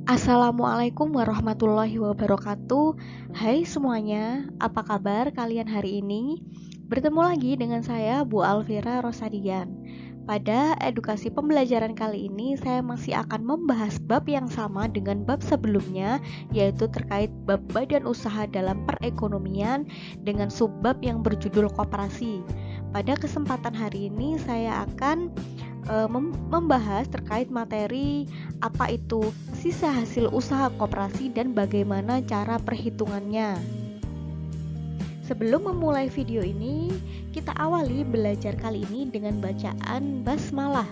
Assalamualaikum warahmatullahi wabarakatuh. Hai semuanya, apa kabar kalian hari ini? Bertemu lagi dengan saya Bu Alvira Rosadian. Pada edukasi pembelajaran kali ini saya masih akan membahas bab yang sama dengan bab sebelumnya, yaitu terkait bab badan usaha dalam perekonomian dengan subbab yang berjudul koperasi. Pada kesempatan hari ini saya akan membahas terkait materi apa itu sisa hasil usaha koperasi dan bagaimana cara perhitungannya. Sebelum memulai video ini, kita awali belajar kali ini dengan bacaan basmalah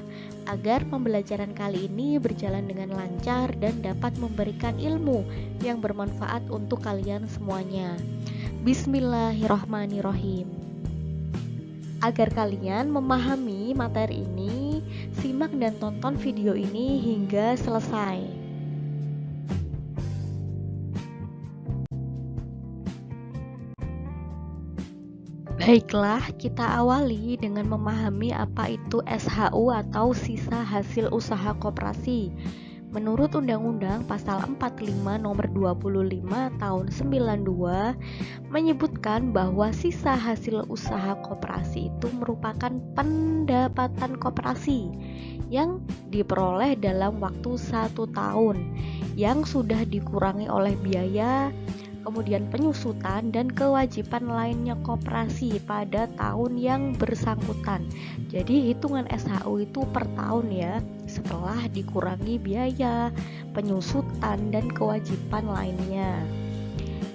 agar pembelajaran kali ini berjalan dengan lancar dan dapat memberikan ilmu yang bermanfaat untuk kalian semuanya. Bismillahirrahmanirrahim. Agar kalian memahami materi ini, simak dan tonton video ini hingga selesai. Baiklah, kita awali dengan memahami apa itu SHU atau sisa hasil usaha koperasi. Menurut Undang-Undang Pasal 45 Nomor 25 Tahun 92 menyebutkan bahwa sisa hasil usaha koperasi itu merupakan pendapatan koperasi yang diperoleh dalam waktu 1 tahun yang sudah dikurangi oleh biaya, kemudian penyusutan dan kewajiban lainnya koperasi pada tahun yang bersangkutan. Jadi hitungan SHU itu per tahun ya, setelah dikurangi biaya, penyusutan dan kewajiban lainnya.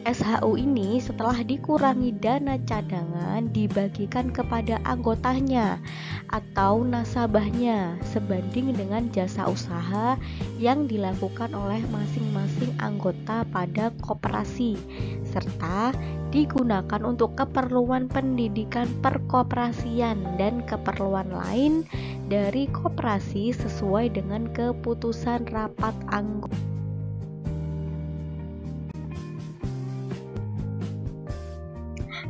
SHU ini setelah dikurangi dana cadangan dibagikan kepada anggotanya atau nasabahnya sebanding dengan jasa usaha yang dilakukan oleh masing-masing anggota pada koperasi serta digunakan untuk keperluan pendidikan perkoperasian dan keperluan lain dari koperasi sesuai dengan keputusan rapat anggota.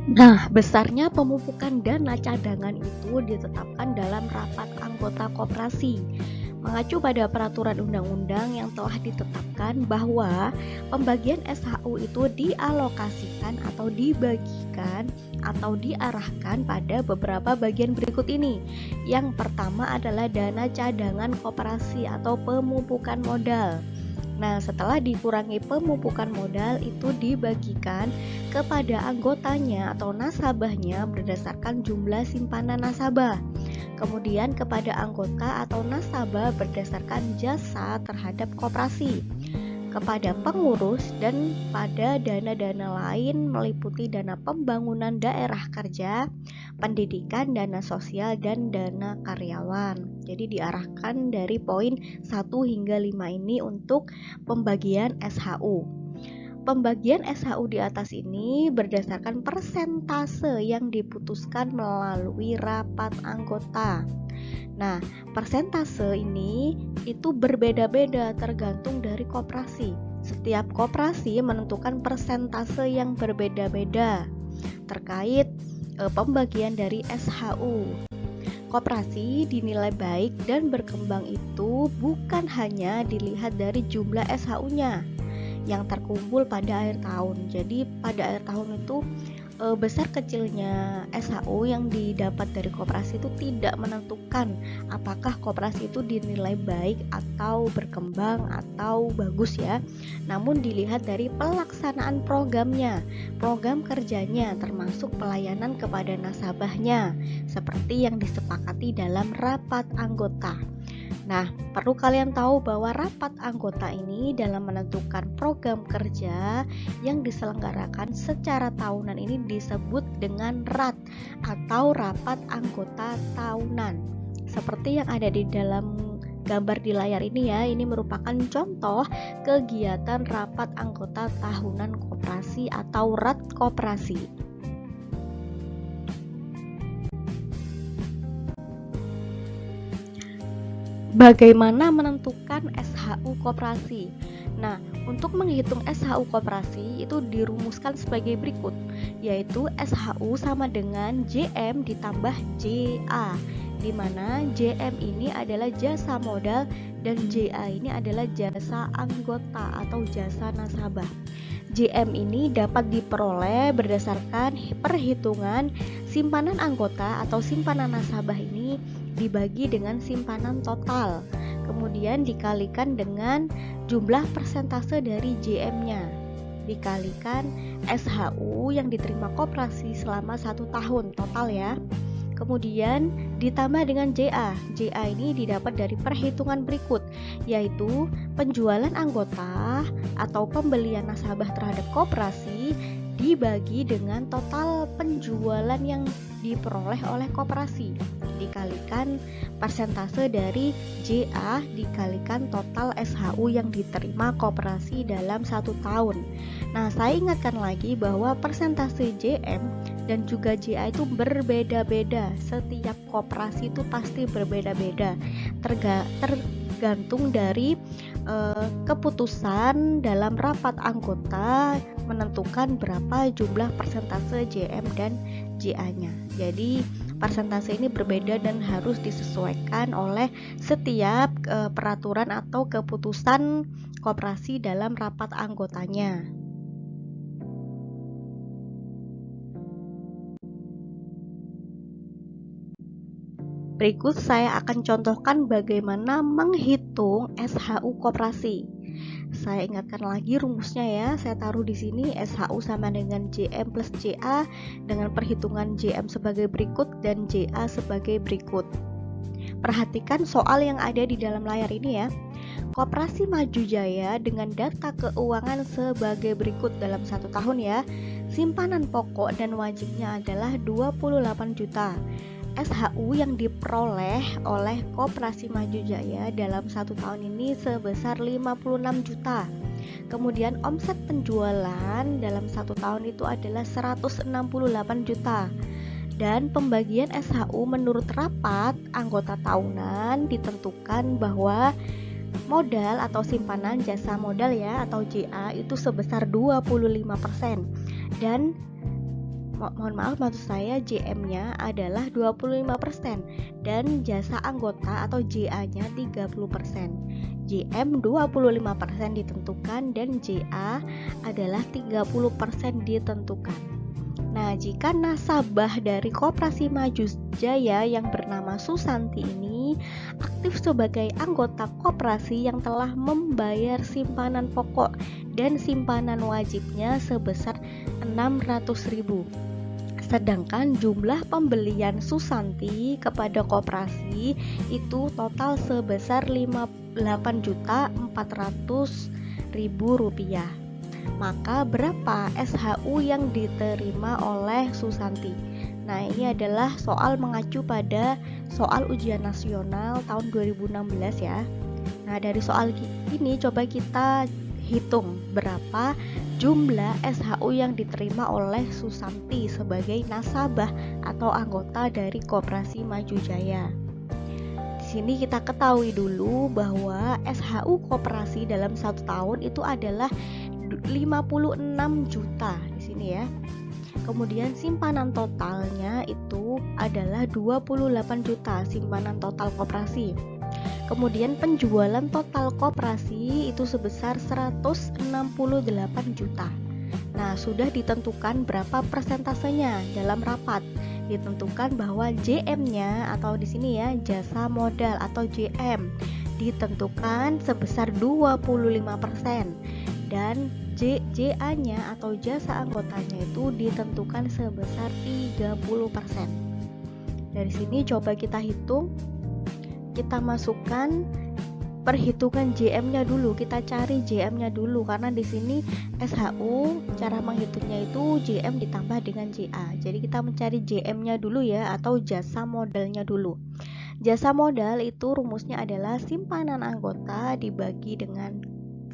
Nah, besarnya pemupukan dana cadangan itu ditetapkan dalam rapat anggota koperasi. Mengacu pada peraturan undang-undang yang telah ditetapkan bahwa pembagian SHU itu dialokasikan atau dibagikan atau diarahkan pada beberapa bagian berikut ini. Yang pertama adalah dana cadangan koperasi atau pemupukan modal. Nah, setelah dikurangi pemupukan modal itu dibagikan kepada anggotanya atau nasabahnya berdasarkan jumlah simpanan nasabah. Kemudian kepada anggota atau nasabah berdasarkan jasa terhadap koperasi. Kepada pengurus dan pada dana-dana lain meliputi dana pembangunan daerah kerja, pendidikan, dana sosial, dan dana karyawan. Jadi diarahkan dari poin 1 hingga 5 ini untuk pembagian SHU. Pembagian SHU di atas ini berdasarkan persentase yang diputuskan melalui rapat anggota. Nah, persentase ini itu berbeda-beda tergantung dari koperasi. Setiap koperasi menentukan persentase yang berbeda-beda terkait pembagian dari SHU. Koperasi dinilai baik dan berkembang itu bukan hanya dilihat dari jumlah SHU-nya yang terkumpul pada akhir tahun. Jadi pada akhir tahun itu besar kecilnya SHU yang didapat dari koperasi itu tidak menentukan apakah koperasi itu dinilai baik atau berkembang atau bagus ya. Namun dilihat dari pelaksanaan programnya, program kerjanya termasuk pelayanan kepada nasabahnya seperti yang disepakati dalam rapat anggota. Nah, perlu kalian tahu bahwa rapat anggota ini dalam menentukan program kerja yang diselenggarakan secara tahunan ini disebut dengan RAT atau rapat anggota tahunan. Seperti yang ada di dalam gambar di layar ini ya, ini merupakan contoh kegiatan rapat anggota tahunan koperasi atau RAT koperasi. Bagaimana menentukan SHU koperasi? Nah, untuk menghitung SHU koperasi itu dirumuskan sebagai berikut. yaitu SHU sama dengan JM ditambah JA, di mana JM ini adalah jasa modal dan JA ini adalah jasa anggota atau jasa nasabah. JM ini dapat diperoleh berdasarkan perhitungan simpanan anggota atau simpanan nasabah ini dibagi dengan simpanan total, kemudian dikalikan dengan jumlah persentase dari JM-nya, dikalikan SHU yang diterima koperasi selama 1 tahun total ya. Kemudian ditambah dengan JA. JA ini didapat dari perhitungan berikut, yaitu penjualan anggota atau pembelian nasabah terhadap koperasi dibagi dengan total penjualan yang diperoleh oleh koperasi, dikalikan persentase dari JA dikalikan total SHU yang diterima koperasi dalam 1 tahun. Nah, saya ingatkan lagi bahwa persentase JM dan juga JA itu berbeda-beda. Setiap koperasi itu pasti berbeda-beda, tergantung dari keputusan dalam rapat anggota menentukan berapa jumlah persentase JM dan JA-nya. Jadi persentase ini berbeda dan harus disesuaikan oleh setiap peraturan atau keputusan koperasi dalam rapat anggotanya. Berikut saya akan contohkan bagaimana menghitung SHU koperasi. Saya ingatkan lagi rumusnya ya. Saya taruh di sini SHU sama dengan JM plus JA dengan perhitungan JM sebagai berikut dan JA sebagai berikut. Perhatikan soal yang ada di dalam layar ini ya. Koperasi Maju Jaya dengan data keuangan sebagai berikut dalam 1 tahun ya. Simpanan pokok dan wajibnya adalah 28 juta. SHU yang diperoleh oleh Koperasi Maju Jaya dalam 1 tahun ini sebesar 56 juta. Kemudian omset penjualan dalam 1 tahun itu adalah 168 juta. Dan pembagian SHU menurut rapat anggota tahunan ditentukan bahwa modal atau simpanan jasa modal ya atau JA itu sebesar 25% dan mohon maaf maksud saya JM-nya adalah 25% dan jasa anggota atau JA-nya 30%. JM 25% ditentukan dan JA adalah 30% ditentukan. Nah, jika nasabah dari Koperasi Maju Jaya yang bernama Susanti ini aktif sebagai anggota koperasi yang telah membayar simpanan pokok dan simpanan wajibnya sebesar 600.000. Sedangkan jumlah pembelian Susanti kepada koperasi itu total sebesar 58.400.000 rupiah. Maka berapa SHU yang diterima oleh Susanti? Nah, ini adalah soal mengacu pada soal ujian nasional tahun 2016 ya. Nah, dari soal ini coba kita hitung berapa jumlah SHU yang diterima oleh Susanti sebagai nasabah atau anggota dari Koperasi Maju Jaya. Di sini kita ketahui dulu bahwa SHU koperasi dalam 1 tahun itu adalah 56 juta di sini ya. Kemudian simpanan totalnya itu adalah 28 juta simpanan total koperasi. Kemudian penjualan total koperasi itu sebesar 168 juta. Nah, sudah ditentukan berapa persentasenya dalam rapat. Ditentukan bahwa JM-nya atau di sini ya jasa modal atau JM ditentukan sebesar 25% dan JA-nya atau jasa anggotanya itu ditentukan sebesar 30%. Dari sini coba kita hitung. Kita masukkan perhitungan JM-nya dulu, kita cari JM-nya dulu karena di sini SHU cara menghitungnya itu JM ditambah dengan JA. Jadi kita mencari JM-nya dulu ya atau jasa modalnya dulu. Jasa modal itu rumusnya adalah simpanan anggota dibagi dengan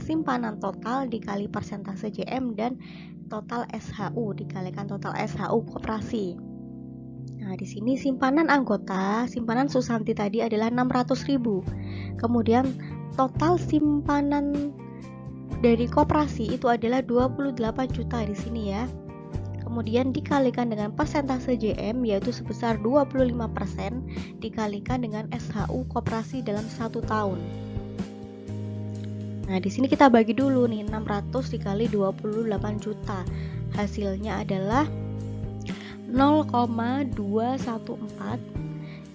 simpanan total dikali persentase JM dan total SHU dikalikan total SHU koperasi. Nah, di sini simpanan anggota, simpanan Susanti tadi adalah 600.000. Kemudian total simpanan dari koperasi itu adalah 28 juta di sini ya. kemudian dikalikan dengan persentase JM yaitu sebesar 25% dikalikan dengan SHU koperasi dalam 1 tahun. Nah, di sini kita bagi dulu nih, 600 dikali 28 juta. Hasilnya adalah 0,214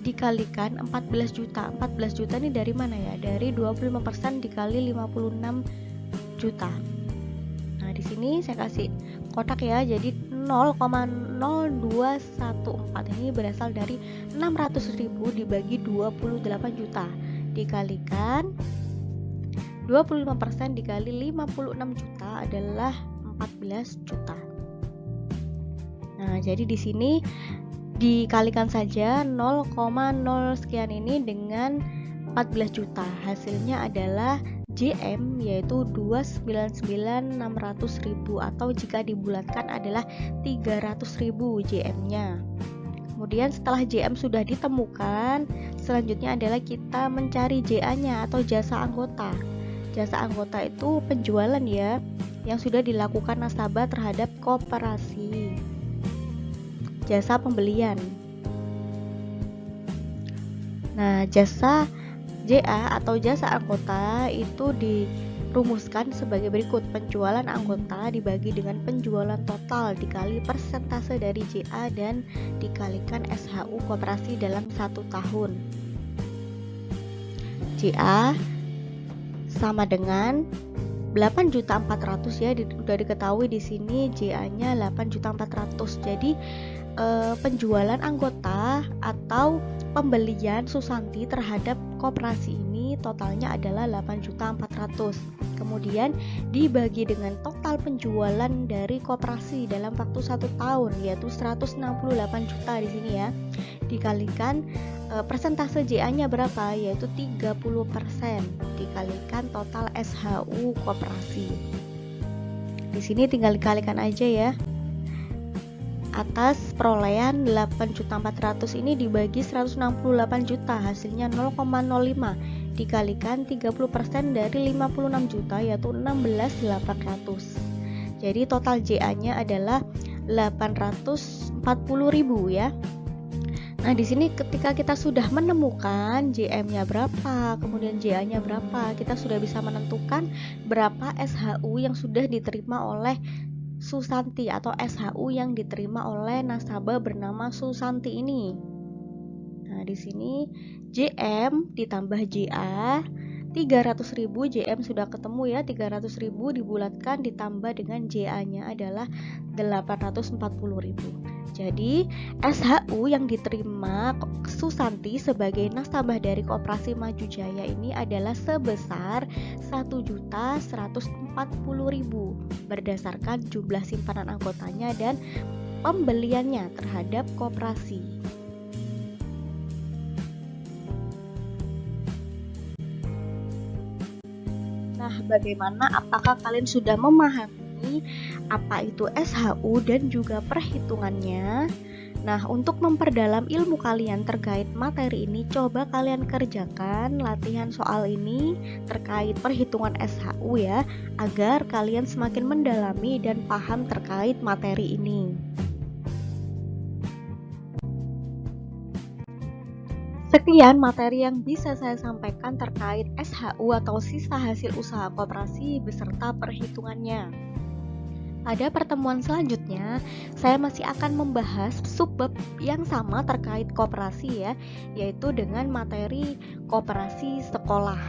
dikalikan 14 juta. 14 juta ini dari mana ya? Dari 25% dikali 56 juta. Nah, di sini saya kasih kotak ya. Jadi 0,0214 ini berasal dari 600.000 dibagi 28 juta dikalikan 25% dikali 56 juta adalah 14 juta. Nah, jadi di sini dikalikan saja 0,0 sekian ini dengan 14 juta. Hasilnya adalah JM yaitu 299.600.000 atau jika dibulatkan adalah 300.000 JM-nya. Kemudian setelah JM sudah ditemukan, selanjutnya adalah kita mencari JA-nya atau jasa anggota. Jasa anggota itu penjualan ya, yang sudah dilakukan nasabah terhadap koperasi. Jasa pembelian. Nah, jasa JA atau jasa anggota itu dirumuskan sebagai berikut. Penjualan anggota dibagi dengan penjualan total dikali persentase dari JA dan dikalikan SHU koperasi dalam 1 tahun. JA sama dengan 8.400.000 ya, sudah diketahui di sini JA-nya 8.400.000. Jadi penjualan anggota atau pembelian Susanti terhadap koperasi ini totalnya adalah 8.400.000. Kemudian dibagi dengan total penjualan dari koperasi dalam waktu 1 tahun yaitu 168 juta di sini ya. Dikalikan persentase JA-nya berapa yaitu 30% dikalikan total SHU koperasi. Di sini tinggal dikalikan aja ya. Atas perolehan 8.400.000 ini dibagi 168 juta, hasilnya 0,05 dikalikan 30% dari 56 juta yaitu 16.800. Jadi total JA-nya adalah 840.000 ya. Nah, di sini ketika kita sudah menemukan JM-nya berapa, kemudian JA-nya berapa, kita sudah bisa menentukan berapa SHU yang sudah diterima oleh Susanti atau SHU yang diterima oleh nasabah bernama Susanti ini. Nah, di sini JM ditambah JA 300.000, JM sudah ketemu ya, 300.000 dibulatkan ditambah dengan JA-nya adalah 840.000. Jadi SHU yang diterima Susanti sebagai nasabah dari Koperasi Maju Jaya ini adalah sebesar 1.140.000 berdasarkan jumlah simpanan anggotanya dan pembeliannya terhadap koperasi. Nah, bagaimana? Apakah kalian sudah memahami apa itu SHU dan juga perhitungannya? Nah, untuk memperdalam ilmu kalian terkait materi ini, coba kalian kerjakan latihan soal ini terkait perhitungan SHU ya, agar kalian semakin mendalami dan paham terkait materi ini. Sekian materi yang bisa saya sampaikan terkait SHU atau sisa hasil usaha koperasi beserta perhitungannya. Pada pertemuan selanjutnya, saya masih akan membahas subbab yang sama terkait koperasi ya, yaitu dengan materi koperasi sekolah.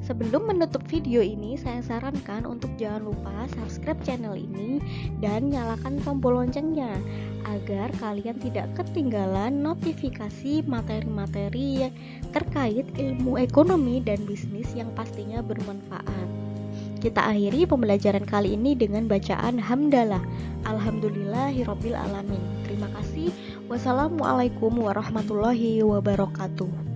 Sebelum menutup video ini, saya sarankan untuk jangan lupa subscribe channel ini dan nyalakan tombol loncengnya agar kalian tidak ketinggalan notifikasi materi-materi terkait ilmu ekonomi dan bisnis yang pastinya bermanfaat. Kita akhiri pembelajaran kali ini dengan bacaan hamdalah. Alhamdulillahirabbil alamin. Terima kasih. Wassalamualaikum warahmatullahi wabarakatuh.